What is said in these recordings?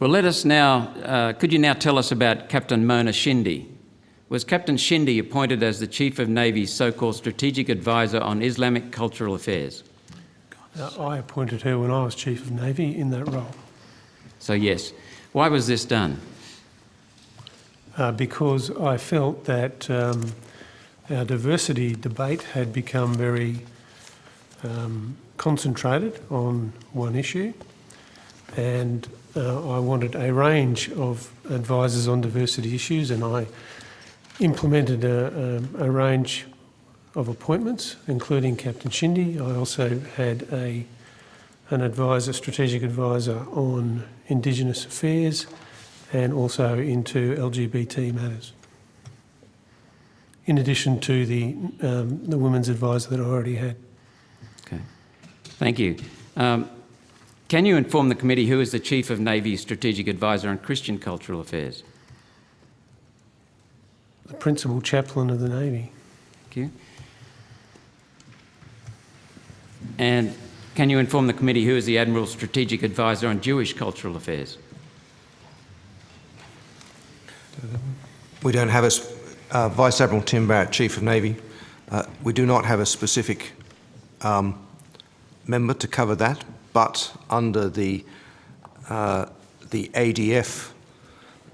Well, let us now, could you now tell us about Captain Mona Shindy? Was Captain Shindy appointed as the Chief of Navy's so-called Strategic Advisor on Islamic cultural affairs? I appointed her when I was Chief of Navy in that role. So yes. Why was this done? Because I felt that our diversity debate had become very concentrated on one issue, and I wanted a range of advisors on diversity issues, and I implemented a range of appointments, including Captain Shindy. I also had an advisor, strategic advisor on Indigenous affairs and also into LGBT matters, in addition to the women's advisor that I already had. Okay, thank you. Can you inform the committee who is the Chief of Navy's Strategic Advisor on Christian cultural affairs? The Principal Chaplain of the Navy. Thank you. And can you inform the committee who is the Admiral's Strategic Advisor on Jewish cultural affairs? We don't have a Vice Admiral Tim Barrett, Chief of Navy. We do not have a specific member to cover that, but under the ADF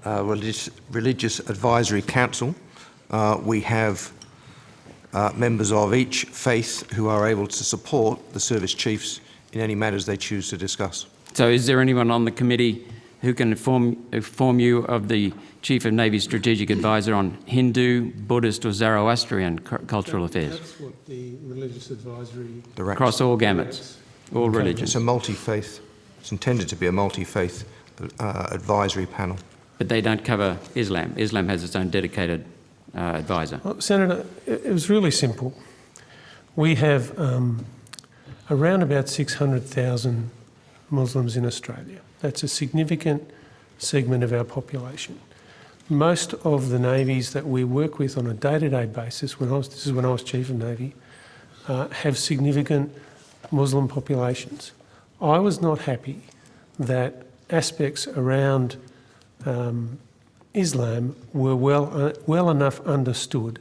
Religious Advisory Council, we have members of each faith who are able to support the service chiefs in any matters they choose to discuss. So is there anyone on the committee who can inform you of the Chief of Navy's Strategic Advisor on Hindu, Buddhist or Zoroastrian cultural affairs? That's what the Religious Advisory... Across all gamuts, all religions. It's a multi-faith, it's intended to be a multi-faith advisory panel. But they don't cover Islam. Islam has its own dedicated advisor. Well, Senator, it was really simple. We have around about 600,000 Muslims in Australia. That's a significant segment of our population. Most of the navies that we work with on a day-to-day basis, this is when I was Chief of Navy, have significant Muslim populations. I was not happy that aspects around Islam were well enough understood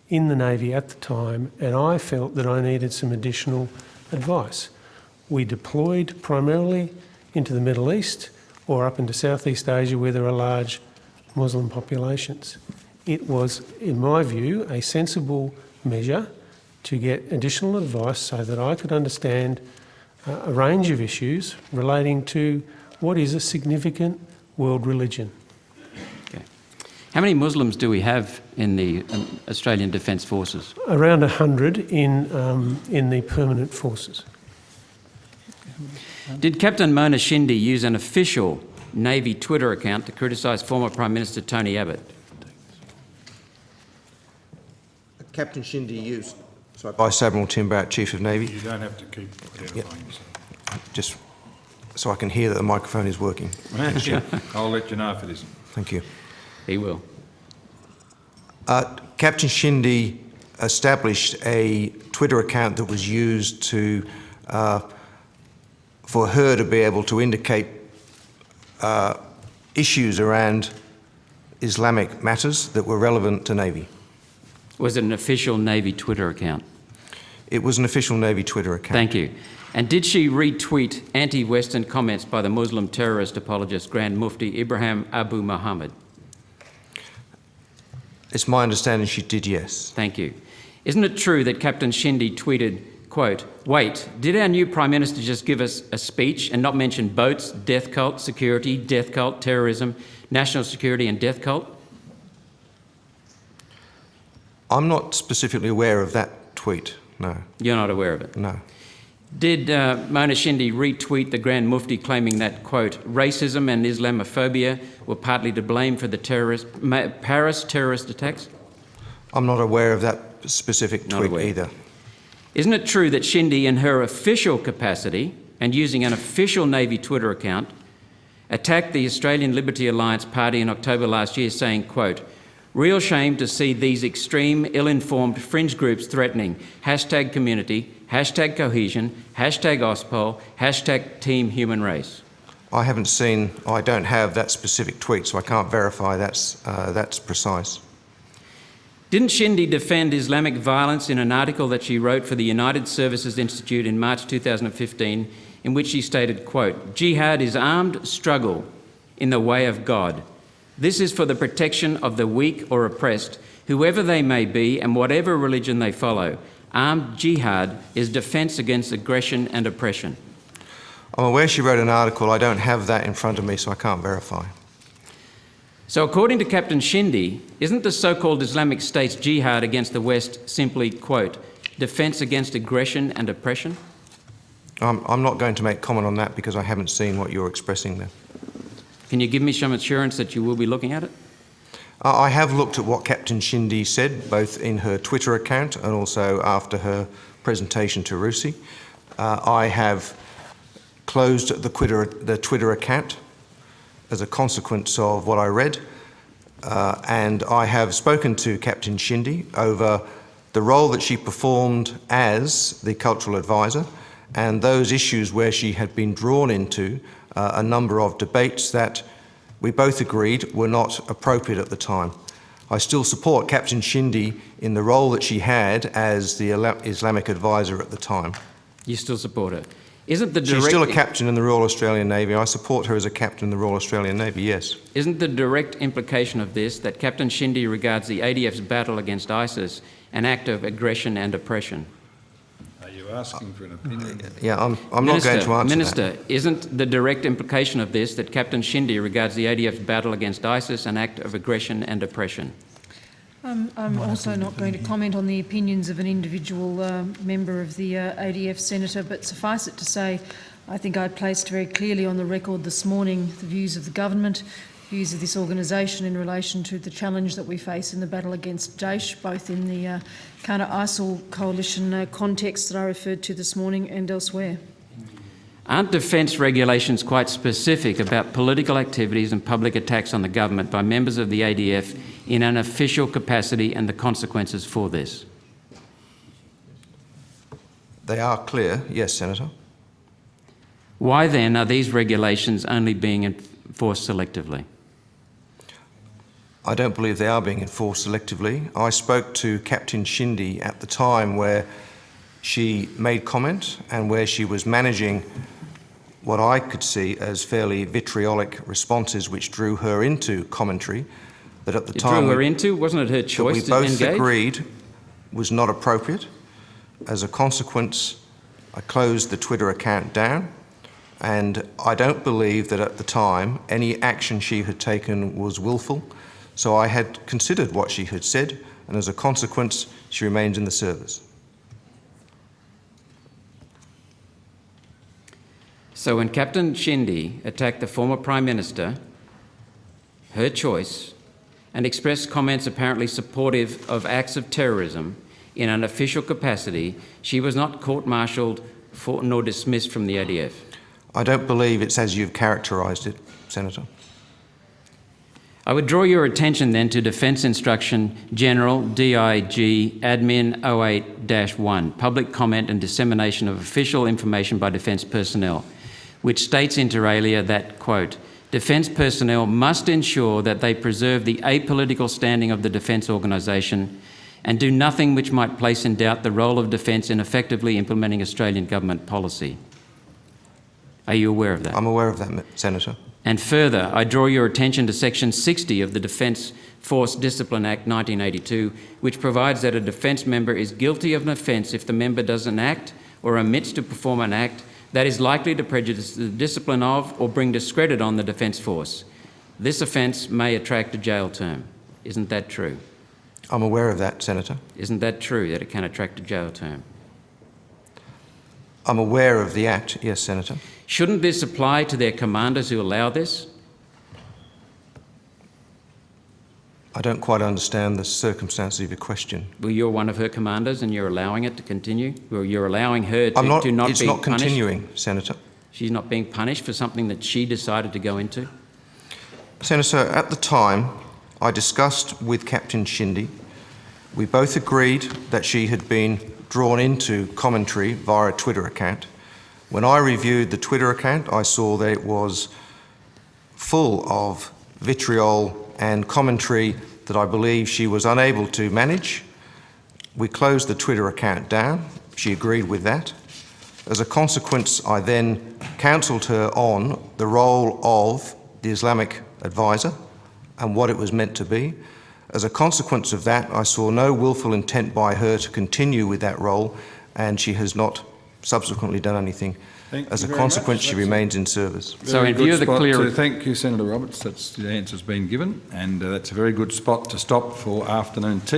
in the Navy at the time, and I felt that I needed some additional advice. We deployed primarily into the Middle East or up into Southeast Asia where there are large Muslim populations. It was, in my view, a sensible measure to get additional advice so that I could understand a range of issues relating to what is a significant world religion. Okay. How many Muslims do we have in the Australian Defence Forces? Around 100 in the permanent forces. Did Captain Mona Shindy use an official Navy Twitter account to criticise former Prime Minister Tony Abbott? Captain Shindy used... Sorry, Vice Admiral Tim Barrett, Chief of Navy. You don't have to keep clarifying yourself. Just so I can hear that the microphone is working. I'll let you know if it isn't. Thank you. He will. Captain Shindy established a Twitter account that was used to for her to be able to indicate issues around Islamic matters that were relevant to Navy. Was it an official Navy Twitter account? It was an official Navy Twitter account. Thank you. And did she retweet anti-Western comments by the Muslim terrorist apologist Grand Mufti Ibrahim Abu Muhammad? It's my understanding she did, yes. Thank you. Isn't it true that Captain Shindy tweeted, quote, "Wait, did our new Prime Minister just give us a speech and not mention boats, death cult, security, death cult, terrorism, national security and death cult?" I'm not specifically aware of that tweet, no. You're not aware of it? No. Did Mona Shindy retweet the Grand Mufti claiming that, quote, "racism and Islamophobia were partly to blame for the Paris terrorist attacks"? I'm not aware of that specific tweet either. Isn't it true that Shindy, in her official capacity and using an official Navy Twitter account, attacked the Australian Liberty Alliance party in October last year saying, quote, "Real shame to see these extreme, ill-informed fringe groups threatening #community, #cohesion, #Auspol, #team human race"? I haven't seen, I don't have that specific tweet, so I can't verify that's precise. Didn't Shindy defend Islamic violence in an article that she wrote for the United Services Institute in March 2015, in which she stated, quote, "Jihad is armed struggle in the way of God. This is for the protection of the weak or oppressed, whoever they may be and whatever religion they follow. Armed jihad is defence against aggression and oppression." I'm aware she wrote an article. I don't have that in front of me, so I can't verify. So according to Captain Shindy, isn't the so-called Islamic State's jihad against the West simply, quote, defence against aggression and oppression? I'm not going to make comment on that because I haven't seen what you're expressing there. Can you give me some assurance that you will be looking at it? I have looked at what Captain Shindy said, both in her Twitter account and also after her presentation to RUSI. I have closed the Twitter account as a consequence of what I read, and I have spoken to Captain Shindy over the role that she performed as the cultural advisor and those issues where she had been drawn into a number of debates that we both agreed were not appropriate at the time. I still support Captain Shindy in the role that she had as the Islamic advisor at the time. You still support her? Isn't the direct... She's still a captain in the Royal Australian Navy. I support her as a captain in the Royal Australian Navy, yes. Isn't the direct implication of this that Captain Shindy regards the ADF's battle against ISIS an act of aggression and oppression? Are you asking for an opinion? Yeah, I'm not going to answer Minister, that. isn't the direct implication of this that Captain Shindy regards the ADF's battle against ISIS an act of aggression and oppression? I'm also not going to comment on the opinions of an individual member of the ADF Senator, but suffice it to say, I think I placed very clearly on the record this morning the views of the government, views of this organisation in relation to the challenge that we face in the battle against Daesh, both in the counter-ISIL coalition context that I referred to this morning and elsewhere. Aren't defence regulations quite specific about political activities and public attacks on the government by members of the ADF in an official capacity and the consequences for this? They are clear, yes, Senator. Why then are these regulations only being enforced selectively? I don't believe they are being enforced selectively. I spoke to Captain Shindy at the time where she made comment and where she was managing what I could see as fairly vitriolic responses which drew her into commentary that at the time... Drew her into? Wasn't it her choice to engage? We both agreed was not appropriate. As a consequence, I closed the Twitter account down, and I don't believe that at the time any action she had taken was willful. So I had considered what she had said, and as a consequence, she remains in the service. So when Captain Shindy attacked the former Prime Minister, her choice, and expressed comments apparently supportive of acts of terrorism in an official capacity, she was not court-martialled nor dismissed from the ADF. I don't believe it's as you've characterised it, Senator. I would draw your attention then to Defence Instruction General DIG Admin 08-1, Public Comment and Dissemination of Official Information by Defence Personnel, which states inter alia that, quote, Defence personnel must ensure that they preserve the apolitical standing of the defence organisation and do nothing which might place in doubt the role of defence in effectively implementing Australian government policy. Are you aware of that? I'm aware of that, Senator. And further, I draw your attention to Section 60 of the Defence Force Discipline Act 1982, which provides that a defence member is guilty of an offence if the member does an act or omits to perform an act that is likely to prejudice the discipline of or bring discredit on the Defence Force. This offence may attract a jail term. Isn't that true? I'm aware of that, Senator. Isn't that true, that it can attract a jail term? I'm aware of the Act, yes, Senator. Shouldn't this apply to their commanders who allow this? I don't quite understand the circumstances of your question. Well, you're one of her commanders and you're allowing it to continue? Well, you're allowing her to not be punished? It's not continuing, Senator. She's not being punished for something that she decided to go into? Senator, at the time, I discussed with Captain Shindy. We both agreed that she had been drawn into commentary via a Twitter account. When I reviewed the Twitter account, I saw that it was full of vitriol and commentary that I believe she was unable to manage. We closed the Twitter account down. She agreed with that. As a consequence, I then counselled her on the role of the Islamic advisor and what it was meant to be. As a consequence of that, I saw no willful intent by her to continue with that role, and she has not subsequently done anything. As a consequence, she remains in service. So in view of the clear... Thank you, Senator Roberts. That's the answer's been given, and that's a very good spot to stop for afternoon tea.